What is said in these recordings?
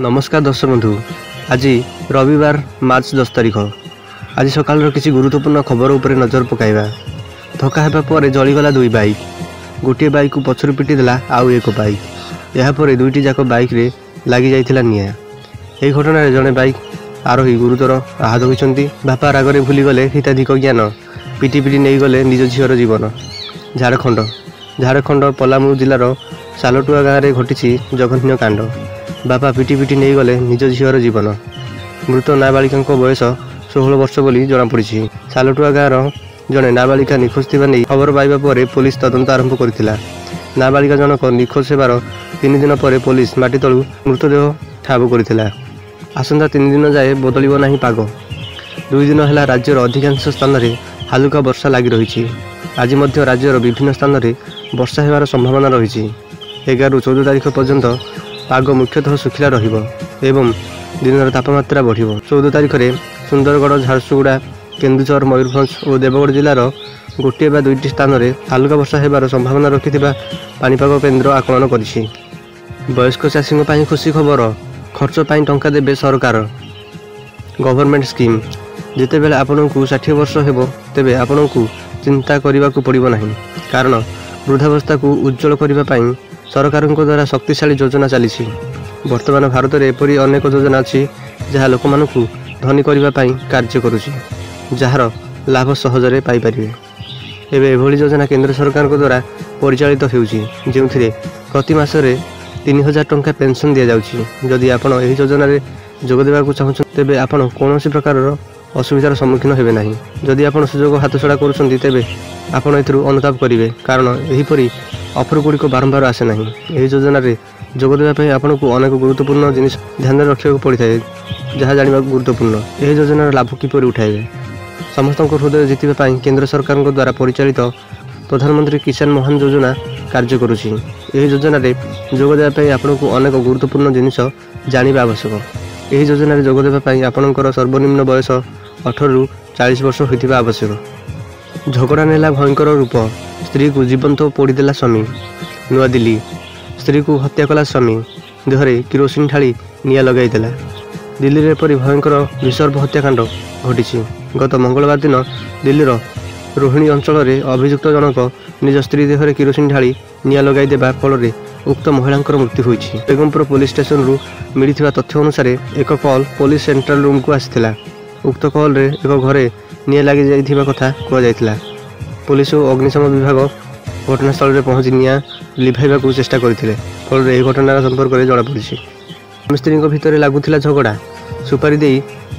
नमस्कार दर्शक बंधु। आज रविवार मार्च 10 तारिख। आज सकाल किसी गुरुत्वपूर्ण खबर उपर नजर पकाइबा। धक्का हेबा पर जलीगला दुई बाइक। गोटे बाइक को पछरु पिटी देला आउ एक बाइक। यहाँ पर दुईटी जाक बाइक रे लगी जाइथिला निया। एही घटना रे जने बाइक आरोही गुरुतर आहत होइछन्ती। बापा रागरे भूली गले हिताधिक ज्ञान। पिटी पिटी नहीं गले निज झीवर जीवन। झारखंड पलामू जिलार सालटुआ गाँव में घटी जघन्य कांड। बापा पिटी पिटी नहीं गले निज झीवर जीवन। मृत नाबालिका बयस 16 वर्ष बोली जमापड़ी। सालटुआ गाँव जड़े नाबालिका निखोज नहीं खबर पाइबा पर पुलिस तदंत आरंभ करथिला। नाबालिका जनक निखोज होबार 3 दिन पर पुलिस माटी तलू मृतदेह ठाब करथिला। आसंता 3 दिन जाए बदलिब नाही पाग। 2 दिन है राज्यर अधिकांश स्थान में हालुका वर्षा लगी रही। आज मध्य राज्यर विभिन्न स्थान में वर्षा होबार संभावना रही। 11 ରୁ 14 तारिख पर्यंत पाग मुख्यतः सुखिला रहिबो एवं दिन तापमात्रा बढ़िबो। 14 तारिख में सुंदरगढ़, झारसुगुड़ा, केन्दुझर, मयूरभंज और देवगढ़ जिलार गोटे बा 2टी स्थान में हालुका वर्षा होबार संभावना रखिथिबा पानीपाग केन्द्र आकलन करिछि। वयस्क चाषी ପାଇଁ खुशी खबर। खर्च ପାଇଁ टंका देबे सरकार। Government scheme. जितेबेले आपनकु 60 वर्ष हेबो तेबे आपनकु चिंता करने पड़ो ना, कारण वृद्धावस्था को उज्जवल करने सरकार द्वारा शक्तिशाली योजना चली। वर्तमान भारत में एपरी अनेक योजना अच्छी जहाँ लोक मानू धनी करने कार्य करुच्ची, जार लाभ सहजरे पाइपर। एवं एभली योजना केंद्र सरकार द्वारा परिचालित होउची, जेउथिरे प्रति मासरे 3000 टंका पेंशन दि जाउची। जदि आपण एही योजना रे जोग देबाकू चाहछन तेबे आपण कोनोसी प्रकार असुविधार सम्मुखीन हेबे नाही। जदि आपण सुजोग हाथछड़ा करूछन्ती तेबे आपण एथिरु अनुताप करिवे, कारण एहीपरि ऑफर गुड़िक बारंबार आसे नाही। एही योजना रे जोग देबा पई आपनको अनेक गुरुत्वपूर्ण जिनिस ध्यान रखिବାକୁ पड़िଥାଏ, जहाँ जानिबा गुरुत्वपूर्ण। एही योजनार लाभ किपरि उठाइबे, समस्त हृदय जितिबा पई केंद्र सरकार द्वारा परिचालित प्रधानमंत्री किसान महान योजना कार्य करुच्ची। एही योजना रे जोग देबा पई आपनको अनेक गुरुत्वपूर्ण जिनिस जानिबा आवश्यक। एही योजना रे जोग देबा पई आपनकर सर्वनिम्न बयस 18 ରୁ 40 वर्ष होइतिबा आवश्यक। झगड़ा नेला भयंकर रूप। स्त्री को जीवंत पोड़ीदेला स्वामी। नुआ दिल्ली। स्त्री को हत्या कला स्वामी। देहरे किरोसिन ढाली निया लगाईदेला। दिल्ली रे परि भयंकर निसर्भ हत्याकांड घटी। गत मंगलवार दिन दिल्लीर रोहिणी अंचल में अभियुक्त जनक निज स्त्री देहरे किरोसिन ढाली निया लगाईदेवा फल उक्त महिलांकर मृत्यु होइछि। बेगमपुर पुलिस स्टेशन रु मिलिथिबा तथ्य अनुसार एक कॉल पुलिस सेंट्रल रूम को आसिथिला। उक्त कॉल रे एक घरे निया लगी जाइथिबा कथा कह जाइथिला। पुलिस और अग्निशम विभाग घटनास्थल में पहुंची निया लिभाइबाकू चेष्टा करथिले। फल रे घटनार संपर्क में जमापड़ी। स्वामी स्त्री भितर लगुला झगड़ा। सुपारी दे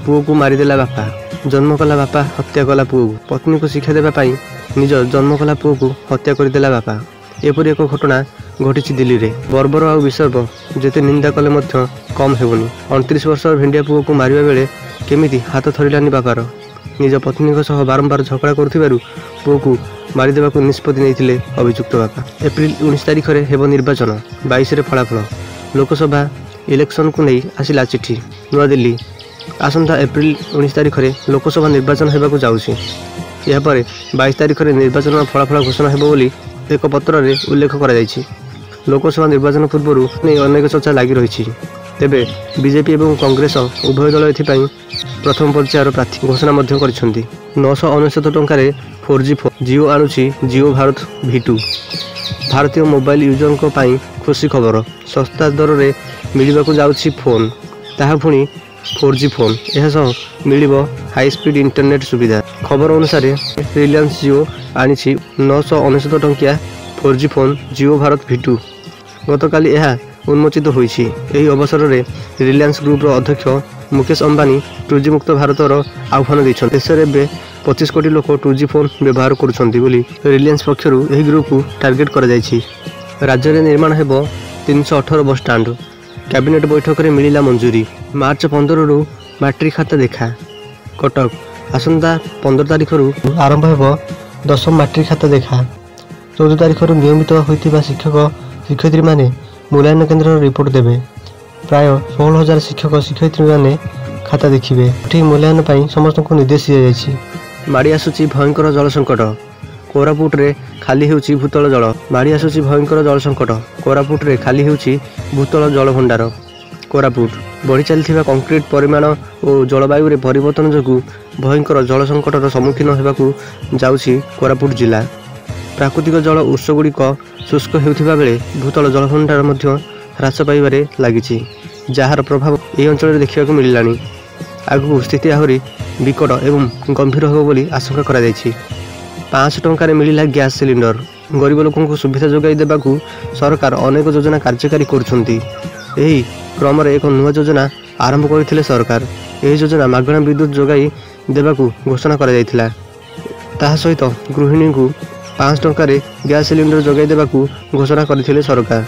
पुओ को मारिदेला बापा। जन्म कला बापा हत्या कला पुओ। पत्नी को शिक्षा देवाई निज जन्म कला पुओ को हत्या करदेला बापा। एपरी एक घटना घटी दिल्ली रे। बर्बर आ विसर्ब जेते निंदा कले मध्य कम हेबनी। 29 वर्ष भेंडिया पुओ को मारिबा बेले केमिति हाथ थरिलानी बापार। निज पत्नी सह बारंबार झगड़ा करुथिबारु पुओ को मारिदेबाकू निष्पत्ति नेइथिले अभियुक्त बापा। एप्रिल 19 तारिख रे हेबो निर्वाचन। 22 रे फलाफल। लोकसभा इलेक्शन को नहीं आसिला चिठी। नुआ दिल्ली। आसंता एप्रिल 19 तारिख रे लोकसभा निर्वाचन हेबाकू जाउछि। या परे 22 तारिख रे निर्वाचन फलाफल घोषणा हेबो बोली एक पत्र रे उल्लेख करा जायछि। लोकसभा निर्वाचन पूर्व अनेक चर्चा लगी रही। तेबे बीजेपी और कांग्रेस उभय दल एथिपाई प्रथम पर्यायर प्रार्थी घोषणा कर 999 टंकार 4G फोन जियो आणुछि। जियो भारत V2। भारतीय मोबाइल यूजर पाई खुशी खबर। सस्ता दर में मिलवाक जाउछि फोन, ताहा पुणी 4G फोन। यह मिलिबो हाई स्पीड इंटरनेट सुविधा। खबर अनुसार रिलायंस जियो आनिछि 999 टंकिया 4G फोन जियो भारत V2। गतकाली यह उन्मोचित होइछि। एही अवसर में रिलायंस ग्रुप अध्यक्ष मुकेश अंबानी 2G मुक्त भारतर आह्वान दैछन्। देश में 25 कोटी लोक 2G फोन व्यवहार करुछन्ति बोली रिलायंस पक्षरु एही ग्रुप को टार्गेट करा जायछि। राज्य में निर्माण हेबो 318 बस स्टैंड। कैबिनेट बैठक में मिलिला मंजूरी। मार्च 15 रु मैट्रिक खाता देखा। कटक। आसंता 15 तारिख रु आरंभ हेबो 10म मैट्रिक खाता देखा। 14 तारिख रु नियमित होइतिबा शिक्षक शिक्षयित्री माने मूल्यांकन केन्द्र रिपोर्ट देवे। प्राय 16,000 शिक्षक शिक्षयित्री माने खाता देखिए। ठीक मूल्यांकन पाई समस्त को निर्देश दिया जायछि। माड़ी आसुची भयंकर जल संकट। कोरापुट रे खाली हेउची भूतल जल। माड़ी आसुची भयंकर जल संकट। कोरापुट रे खाली हेउची भूतल जल भंडार। कोरापुट बढ़ी चलता कंक्रीट परिमाण और जलवायु परिवर्तन जो भयंकर जल संकटर सम्मुखीन होगाकू जाउछि कोरापुट जिला। प्राकृतिक जल उत्सगुड़िक शुष्क होता बेले भूतल जलभंडार ह्रास पाइबारे लागिछि, जार प्रभाव यह अंचल देखा मिललानी। आगू स्थिति आहरी विकट एवं गंभीर हो बोली आशंका करा जायछि। 500 टंकार मिलिला गैस सिलिंडर। गरीब लोकंकु सुविधा जोगाई देबाकू सरकार अनेक योजना कार्यकारी करुछंती। एही क्रम एक नुआ योजना आरंभ करथिले सरकार। एही योजना मागणा विद्युत जोगाई देबाकू घोषणा करा जायथिला। ताहा सहित गृहिणी को 5 टंकार गैस सिलिंडर जोगाई देबाकू घोषणा करथिले सरकार।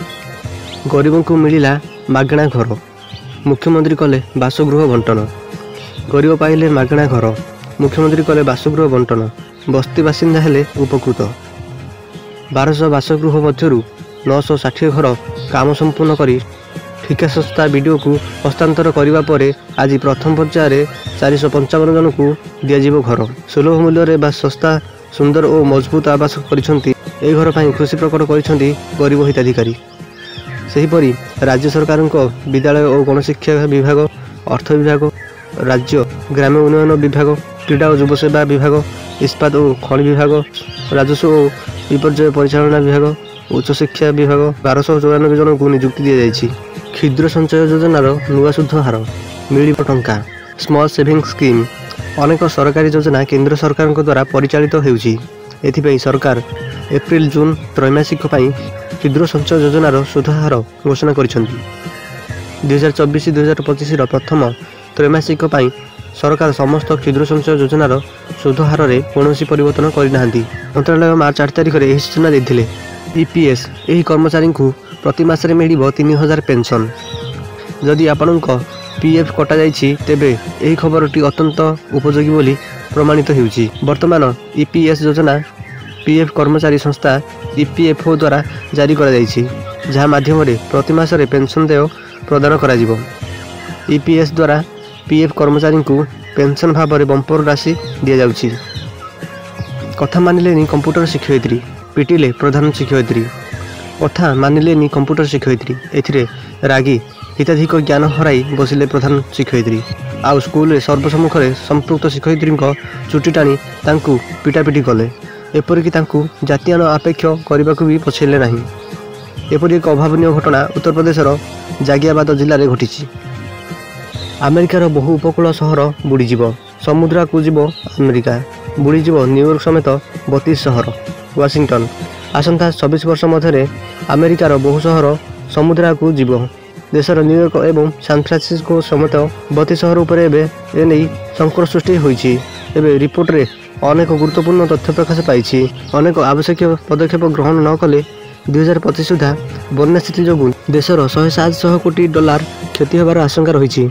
गरीबों को मिलिला मागणा घर। मुख्यमंत्री कले बासगृह बंटन। गरीब पाइले मागणा घर। मुख्यमंत्री कले बासगृह बंटन। बस्ती बासिंदा हेले उपकृत। 1200 बासगृह मध्यरु 960 घर काम संपूर्ण करी ठिका संस्था बीडीओ को हस्तांतर करने पर आज प्रथम पर्यायर 455 जन को दिज्व घर। सुलभ मूल्य बा सस्ता सुंदर और मजबूत आवास करिसेंती। ए घर पर खुशी प्रकट करिसेंती गरीब हिताधिकारी। सेहीपरि राज्य सरकार विद्यालय और गणशिक्षा विभाग, अर्थ विभाग, राज्य ग्राम्य उन्नयन विभाग, क्रीड़ा और युव सेवा विभाग, इस्पात और खनि विभाग, राजस्व और विपर्यय परिचालना विभाग, उच्च शिक्षा विभाग 1294 जन को नियुक्ति दी जाइछि। क्षुद्र संचय योजनार नुआ सुध हार मिल टंका। स्मॉल सेविंग स्कीम अनेक सरकारी योजना केंद्र सरकार द्वारा परिचालित होउछि। एथिपई सरकार एप्रिल जून त्रैमासिक क्षुद्र संचय योजनार सुध हार घोषणा करिसेंती। 2024-2025 प्रथम त्रैमासिक सरकार समस्त क्षुद्र संचय योजनार सुध हार में कौन परिवर्तन करना। मंत्रालय मार्च 8 तारिख में यह सूचना देते। ईपीएस यही कर्मचारी को प्रति मासरे मिल 3000 पेंशन। जदि आपण पीएफ कटा जाइछि तेबे यही खबरटी अत्यंत उपयोगी बोली प्रमाणित होउछि। वर्तमान ईपीएस योजना पीएफ कर्मचारी संस्था ईपीएफओ द्वारा जारी करा जाइछि, जहाँ माध्यम प्रति मासरे पेंशन देय प्रदान करा जिवो। ईपीएस द्वारा पीएफ कर्मचारी को पेंशन भाव में बंपर राशि दि जाउछि। कथा मानिलेनी कंप्यूटर शिक्षयित्री, पिटिले प्रधान शिक्षयित्री। कथा मानिलेनी कंप्यूटर शिक्षयित्री, एथिरे रागी हिताधिक ज्ञान हराई बसिले प्रधान शिक्षयित्री। आउ स्कूल सर्वसम्मुख में संपृक्त शिक्षयित्री चुटी टाणी तांकु पिटापिटी कले। एपरिक तांकु जातीयान आपेक्ष करने को भी पछेले नहीं। एपरि एक अभावनीय घटना उत्तर प्रदेशर जागियाबाद जिले में घटी। अमेरिकार बहु उपकूल सहर बुड़ीजीव। समुद्र को जीव अमेरिका, बुड़ीजीव न्यूयॉर्क समेत 32 सहर। वाशिंगटन आसंता 26 वर्ष मध्य अमेरिकार बहु सहर समुद्र को जीव। देशर न्यूयॉर्क एवं सान फ्रांसिस्को समेत 32 सहर उपर एने संकट सृष्टि होइछि। एबे रिपोर्ट रे अनेक गुरुत्वपूर्ण तथ्य प्रकाश पाई। अनेक आवश्यक पदक्षेप ग्रहण न कले 2025 सुधा बन्या स्थिति जो देशर 100-700 कोटी डॉलर क्षति होबार आशंका रही।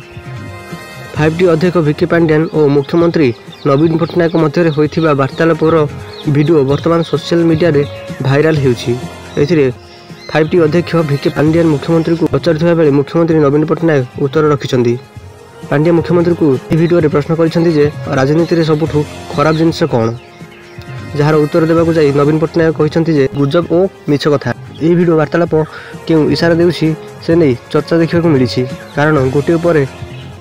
5T अध्यक्ष विकी पांड्यान और मुख्यमंत्री नवीन पट्टनायक मध्य होइथिबा वार्तालापर वीडियो वर्तमान सोशल मीडिया रे भाइराल होउछि। एथिरे 5T अध्यक्ष विकी पांड्यान मुख्यमंत्री को पचारुथिबा बेले मुख्यमंत्री नवीन पट्टनायक उत्तर रखिछन्ती। पांड्या मुख्यमंत्री को यह वीडियो रे प्रश्न करिछन्ती जे राजनीति रे सबुठु खराब जिनस कोन, जार उत्तर देबाकू जाई नवीन पट्टनायक कहिछन्ती जे गुजब और मिछ कथा। यह वीडियो वार्तालाप केउ इशारा देउछि से नहीं चर्चा देखा मिली। कारण गोटे पर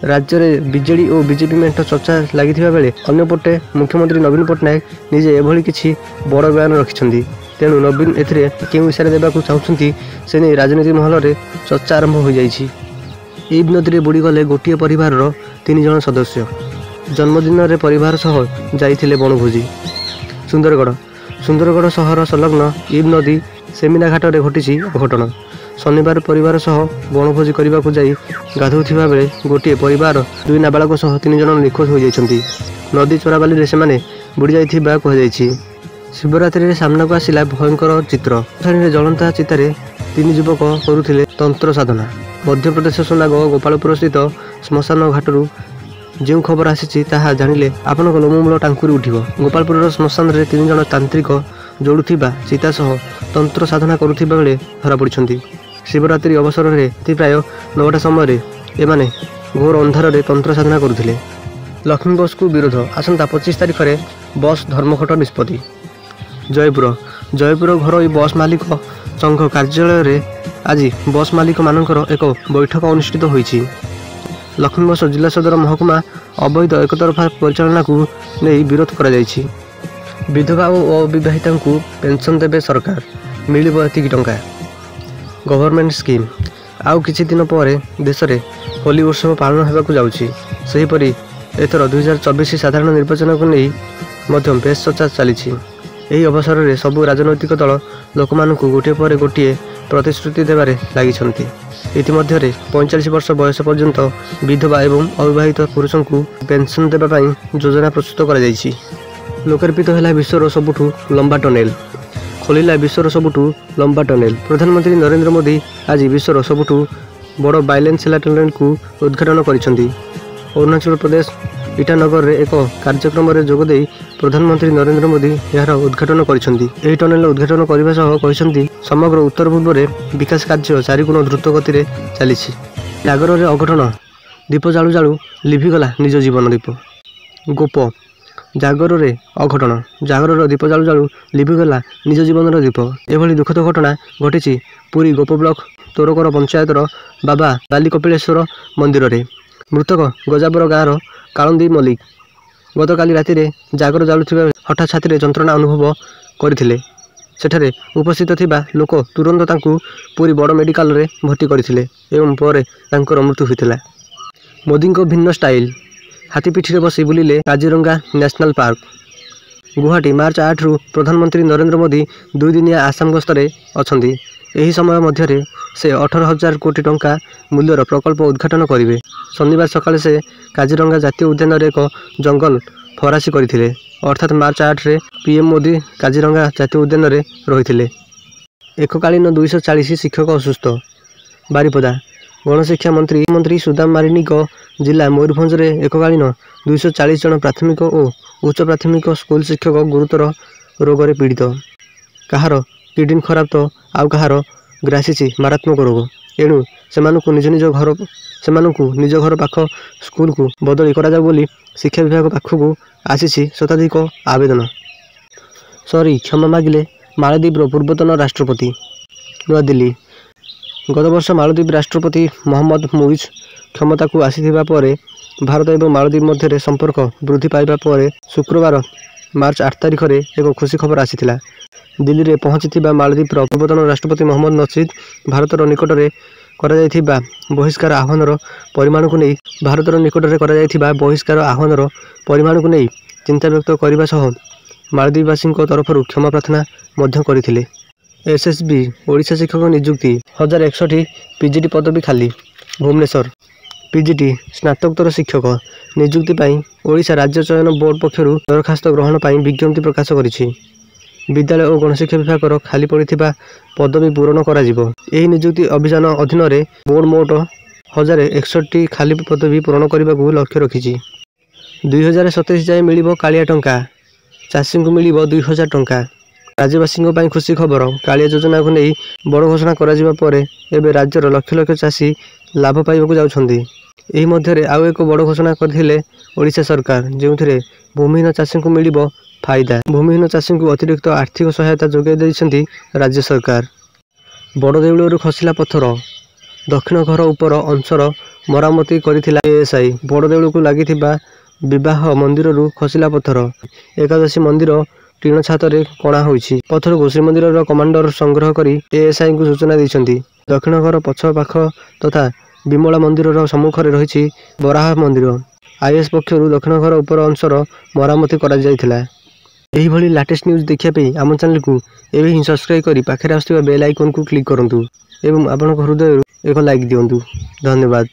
राज्य में बीजेडी और बीजेपी मेंट चर्चा लगी बेले अंपटे मुख्यमंत्री नवीन पट्टनायक निजे एभली किछि बड़ बयान रखिछन्ती। तेणु नवीन एथिरे केउ इशारा देबाकू चाहुछन्ती से नहीं राजनीति महल में चर्चा आरंभ हो जाइछि। ईब नदी में बुड़ीगले गोटे परिवार 3 जन सदस्य। जन्मदिन रे परिवार सह जाइथिले बनभोजी। सुंदरगढ़ सहर संलग्न ईब नदी सेमिना घाट में घटी अघटन। शनिवार परिवार सह बनभोजी करने को जाई गाधुथिबा बेले गोटे परिवार 2 नाबालक सह 3 जन निखोज हो जाइछन्ती। नदी चोराबाली से माने बुड़ी जाइथिबा कहुଯାଇଛି। शिवरात्रि रे सामना को आसिला भयंकर चित्र। श्रेणी जलंता चितारे 3 युवक करुथिले तंत्र साधना। मध्य प्रदेश सोनाग गोपालपुर स्थित श्मशान घाटरू जो खबर आसी ताहा जानिले आपनक लोममूल टांकुरी उठिब। गोपालपुर श्मशान रे 3 जन तांत्रिक जोड़ुथिबा चिता सह तंत्र साधना करुथिबा बेले धरा पड़िछन्ती। शिवरात्रि अवसर में प्राय 9टा समय एमाने घोर अंधार रे तंत्र साधना करुथिले। लक्ष्मी बस को विरोध आसंता 25 तारिख में बस धर्मघट निष्पत्ति। जयपुर घर बस मालिक संघ कार्यालय रे ଆଜି ବସ୍ ମାଲିକମାନଙ୍କର ଏକ ବୈଠକ ଅନୁଷ୍ଠିତ ହୋଇଛି। ଲକ୍ଷ୍ମୀବସ ଜିଲ୍ଲା ସଦର ମହକୁମା ଅବୈଧ ଏକତରଫା ପରିଚାଳନାକୁ ନେଇ ବିରୋଧ କରାଯାଇଛି। ବିଧବା ଓ ଅବିବାହିତାଙ୍କୁ ପେନ୍ସନ୍ ଦେବେ ସରକାର, ମିଳିବ ଏତିକି ଟଙ୍କା। Government scheme. ଆଉ କିଛି ଦିନ ପରେ ଦେଶରେ ହୋଲି ଉତ୍ସବ ପାଳନ ହେବାକୁ ଯାଉଛି। ସେହିପରି ଏଥର 2024 ସାଧାରଣ ନିର୍ବାଚନକୁ ନେଇ ମଧ୍ୟ ବେଶ୍ ଚର୍ଚ୍ଚା ଚାଲିଛି। ଏହି ଅବସରରେ ସବୁ ରାଜନୈତିକ ଦଳ ଲୋକମାନଙ୍କୁ ଗୋଟିଏ ପରେ ଗୋଟିଏ ପ୍ରତିଶ୍ରୁତି ଦେବାରେ ଲାଗିଛନ୍ତି। ଇତିମଧ୍ୟରେ 45 ବର୍ଷ ବୟସ ପର୍ଯ୍ୟନ୍ତ ବିଧବା ଏବଂ ଅବିବାହିତ ପୁରୁଷଙ୍କୁ ପେନ୍ସନ୍ ଦେବା ପାଇଁ ଯୋଜନା ପ୍ରସ୍ତୁତ କରାଯାଇଛି। ଲୋକାର୍ପିତ ହେଲା ବିଶ୍ୱର ସବୁଠୁ ଲମ୍ବା ଟନେଲ। ଖୋଲିଲା ବିଶ୍ୱର ସବୁଠୁ ଲମ୍ବା ଟନେଲ। ପ୍ରଧାନମନ୍ତ୍ରୀ ନରେନ୍ଦ୍ର ମୋଦି ଆଜି ବିଶ୍ୱର ସବୁଠୁ ବଡ଼ ବାଇଲେନ୍ସିଲା ଟନେଲକୁ ଉଦ୍ଘାଟନ କରିଛନ୍ତି। ଅରୁଣାଚଳ ପ୍ରଦେଶ ଇଟାନଗରରେ ଏକ କାର୍ଯ୍ୟକ୍ରମରେ ଯୋଗଦେଇ ପ୍ରଧାନମନ୍ତ୍ରୀ ନରେନ୍ଦ୍ର ମୋଦି ଏହାର ଉଦ୍ଘାଟନ କରିଛନ୍ତି। ଏହି ଟନେଲ ଉଦ୍ଘାଟନ କରିବା ସହ କହିଛନ୍ତି, ସମଗ୍ର ଉତ୍ତର ପୂର୍ବରେ ବିକାଶ କାର୍ଯ୍ୟ 4 ଗୁଣ ଦ୍ରୁତ ଗତିରେ ଚାଲିଛି। ଜାଗରରେ ଅଘଟଣ। ଦୀପ ଜାଳୁ ଜାଳୁ ଲିଭିଗଲା ନିଜ ଜୀବନ ଦୀପ। ଗୋପ। ଜାଗରରେ ଅଘଟଣ। ଜାଗରର ଦୀପ ଜାଳୁ ଜାଳୁ ଲିଭିଗଲା ନିଜ ଜୀବନର ଦୀପ। ଏଭଳି ଦୁଃଖଦ ଘଟଣା ଘଟିଛି ପୁରୀ ଗୋପ ବ୍ଲକ ତୋରକର ପଞ୍ଚାୟତର ବାବା ବାଲି କପିଳେଶ୍ୱର ମନ୍ଦିରରେ। ମୃତକ ଗଜାବର ଗାଁର କାଳନ୍ଦୀ ମଲ୍ଲିକ ଗତକାଲି ରାତିରେ ଜାଗର ଜାଳୁଥିବା ହଠାତ୍ ଛାତିରେ ଯନ୍ତ୍ରଣା ଅନୁଭବ କରିଥିଲେ। ସେଠାରେ ଉପସ୍ଥିତ ଥିବା ଲୋକ ତୁରନ୍ତ ତାଙ୍କୁ ପୁରୀ ବଡ଼ ମେଡିକାଲରେ ଭର୍ତ୍ତି କରିଥିଲେ ଏବଂ ପରେ ତାଙ୍କର ମୃତ୍ୟୁ ହୋଇଥିଲା। ମୋଦିଙ୍କ ଭିନ୍ନ ଷ୍ଟାଇଲ। ହାତୀ ପିଠିରେ ବସି ବୁଲିଲେ Kaziranga national park. Guwahati March 8ରୁ ପ୍ରଧାନମନ୍ତ୍ରୀ ନରେନ୍ଦ୍ର ମୋଦି 2 ଦିନିଆ ଆସାମ ଗସ୍ତରେ ଅଛନ୍ତି। ଏହି ସମୟ ମଧ୍ୟରେ ସେ 18,000 କୋଟି ଟଙ୍କା ମୂଲ୍ୟର ପ୍ରକଳ୍ପ ଉଦ୍ଘାଟନ କରିବେ। ଶନିବାର ସକାଳେ ସେ କାଜିରଙ୍ଗା ଜାତୀୟ ଉଦ୍ୟାନରେ ଏକ ଜଙ୍ଗଲ ଫରାସୀ କରିଥିଲେ। ଅର୍ଥାତ୍ ମାର୍ଚ୍ଚ 8ରେ ପିଏମ୍ ମୋଦି କାଜିରଙ୍ଗା ଜାତୀୟ ଉଦ୍ୟାନରେ ରହିଥିଲେ। ଏକକାଳୀନ 240 ଶିକ୍ଷକ ଅସୁସ୍ଥ। ବାରିପଦା। ଗଣଶିକ୍ଷା ମନ୍ତ୍ରୀ ସୁଦାମ ମାର୍ଣ୍ଡିଙ୍କ ଜିଲ୍ଲା ମୟୂରଭଞ୍ଜରେ ଏକକାଳୀନ 240 ଜଣ ପ୍ରାଥମିକ ଓ ଉଚ୍ଚ ପ୍ରାଥମିକ ସ୍କୁଲ ଶିକ୍ଷକ ଗୁରୁତର ରୋଗରେ ପୀଡ଼ିତ। କାହାର କିଡନୀ ଖରାପ ତ ଆଉ କାହାର ଗ୍ରାସିଛି ମାରାତ୍ମକ ରୋଗ। ଏଣୁ ସେମାନଙ୍କୁ ନିଜ ଘର ପାଖ ସ୍କୁଲକୁ ବଦଳି କରାଯାଉ ବୋଲି ଶିକ୍ଷା ବିଭାଗ ପାଖକୁ ଆସିଛି ଶତାଧିକ ଆବେଦନ। କ୍ଷମା ମାଗିଲେ ମାଳଦ୍ୱୀପର ପୂର୍ବତନ ରାଷ୍ଟ୍ରପତି। ନୂଆଦିଲ୍ଲୀ। ଗତ ବର୍ଷ ମାଳଦ୍ୱୀପ ରାଷ୍ଟ୍ରପତି ମହମ୍ମଦ ମୁଇଜ କ୍ଷମତାକୁ ଆସିଥିବା ପରେ ଭାରତ ଏବଂ ମାଳଦ୍ୱୀପ ମଧ୍ୟରେ ସମ୍ପର୍କ ବୃଦ୍ଧି ପାଇବା ପରେ ଶୁକ୍ରବାର ମାର୍ଚ୍ଚ 8 ତାରିଖରେ ଏକ ଖୁସି ଖବର ଆସିଥିଲା। ଦିଲ୍ଲୀରେ ପହଞ୍ଚିଥିବା ମାଳଦ୍ୱୀପର ପୂର୍ବତନ ରାଷ୍ଟ୍ରପତି ମହମ୍ମଦ ନସିଦ୍ ଭାରତର ନିକଟରେ କରାଯାଇଥିବା ବହିଷ୍କାର ଆହ୍ୱାନର ପରିମାଣକୁ ନେଇ ଚିନ୍ତା ବ୍ୟକ୍ତ କରିବା ସହ ମାଳଦ୍ୱୀପବାସୀଙ୍କ ତରଫରୁ କ୍ଷମା ପ୍ରାର୍ଥନା ମଧ୍ୟ କରିଥିଲେ। ଏସ୍ଏସ୍ବି ଓଡ଼ିଶା ଶିକ୍ଷକ ନିଯୁକ୍ତି। 1061 ପିଜିଟି ପଦବୀ ଖାଲି। ଭୁବନେଶ୍ୱର। ପିଜିଟି ସ୍ନାତକୋତ୍ତର ଶିକ୍ଷକ ନିଯୁକ୍ତି ପାଇଁ ଓଡ଼ିଶା ରାଜ୍ୟ ଚୟନ ବୋର୍ଡ ପକ୍ଷରୁ ଦରଖାସ୍ତ ଗ୍ରହଣ ପାଇଁ ବିଜ୍ଞପ୍ତି ପ୍ରକାଶ କରିଛି। ବିଦ୍ୟାଳୟ ଓ ଗଣଶିକ୍ଷା ବିଭାଗର ଖାଲି ପଡ଼ିଥିବା ପଦବୀ ପୂରଣ କରାଯିବ। ଏହି ନିଯୁକ୍ତି ଅଭିଯାନ ଅଧୀନରେ ବୋର୍ଡ ମୋଟ 1061ଟି ଖାଲି ପଦବୀ ପୂରଣ କରିବାକୁ ଲକ୍ଷ୍ୟ ରଖିଛି। 2027 ଯାଏଁ ମିଳିବ କାଳିଆ ଟଙ୍କା। ଚାଷୀଙ୍କୁ ମିଳିବ 2000 ଟଙ୍କା। ରାଜ୍ୟବାସୀଙ୍କ ପାଇଁ ଖୁସି ଖବର। କାଳିଆ ଯୋଜନାକୁ ନେଇ ବଡ଼ ଘୋଷଣା କରାଯିବା ପରେ ଏବେ ରାଜ୍ୟର ଲକ୍ଷ ଲକ୍ଷ ଚାଷୀ ଲାଭ ପାଇବାକୁ ଯାଉଛନ୍ତି। ଏହି ମଧ୍ୟରେ ଆଉ ଏକ ବଡ଼ ଘୋଷଣା କରିଥିଲେ ଓଡ଼ିଶା ସରକାର, ଯେଉଁଥିରେ ଭୂମିହୀନ ଚାଷୀଙ୍କୁ ମିଳିବ ଫାଇଦା। ଭୂମିହୀନ ଚାଷୀଙ୍କୁ ଅତିରିକ୍ତ ଆର୍ଥିକ ସହାୟତା ଯୋଗାଇ ଦେଇଛନ୍ତି ରାଜ୍ୟ ସରକାର। ବଡ଼ଦେଉଳରୁ ଖସିଲା ପଥର। ଦକ୍ଷିଣ ଘର ଉପର ଅଂଶର ମରାମତି କରିଥିଲା ଏଏସ୍ଆଇ। ବଡ଼ଦେଉଳକୁ ଲାଗିଥିବା ବିବାହ ମନ୍ଦିରରୁ ଖସିଲା ପଥର। ଏକାଦଶୀ ମନ୍ଦିର ଟିଣ ଛାତରେ କଣା ହୋଇଛି। ପଥରକୁ ଶ୍ରୀମନ୍ଦିରର କମାଣ୍ଡର ସଂଗ୍ରହ କରି ଏଏସ୍ଆଇଙ୍କୁ ସୂଚନା ଦେଇଛନ୍ତି। ଦକ୍ଷିଣ ଘର ପଛ ପାଖ ତଥା ବିମଳା ମନ୍ଦିରର ସମ୍ମୁଖରେ ରହିଛି ବରାହ ମନ୍ଦିର। ଆଇଏସ୍ ପକ୍ଷରୁ ଦକ୍ଷିଣ ଘର ଉପର ଅଂଶର ମରାମତି କରାଯାଇଥିଲା। ଏହିଭଳି ଲାଟେଷ୍ଟ ନ୍ୟୁଜ୍ ଦେଖିବା ପାଇଁ ଆମ ଚ୍ୟାନେଲକୁ ଏବେ ହିଁ ସବସ୍କ୍ରାଇବ୍ କରି ପାଖରେ ଆସୁଥିବା ବେଲ୍ ଆଇକନ୍କୁ କ୍ଲିକ୍ କରନ୍ତୁ ଏବଂ ଆପଣଙ୍କ ହୃଦୟରୁ ଏକ ଲାଇକ୍ ଦିଅନ୍ତୁ। ଧନ୍ୟବାଦ।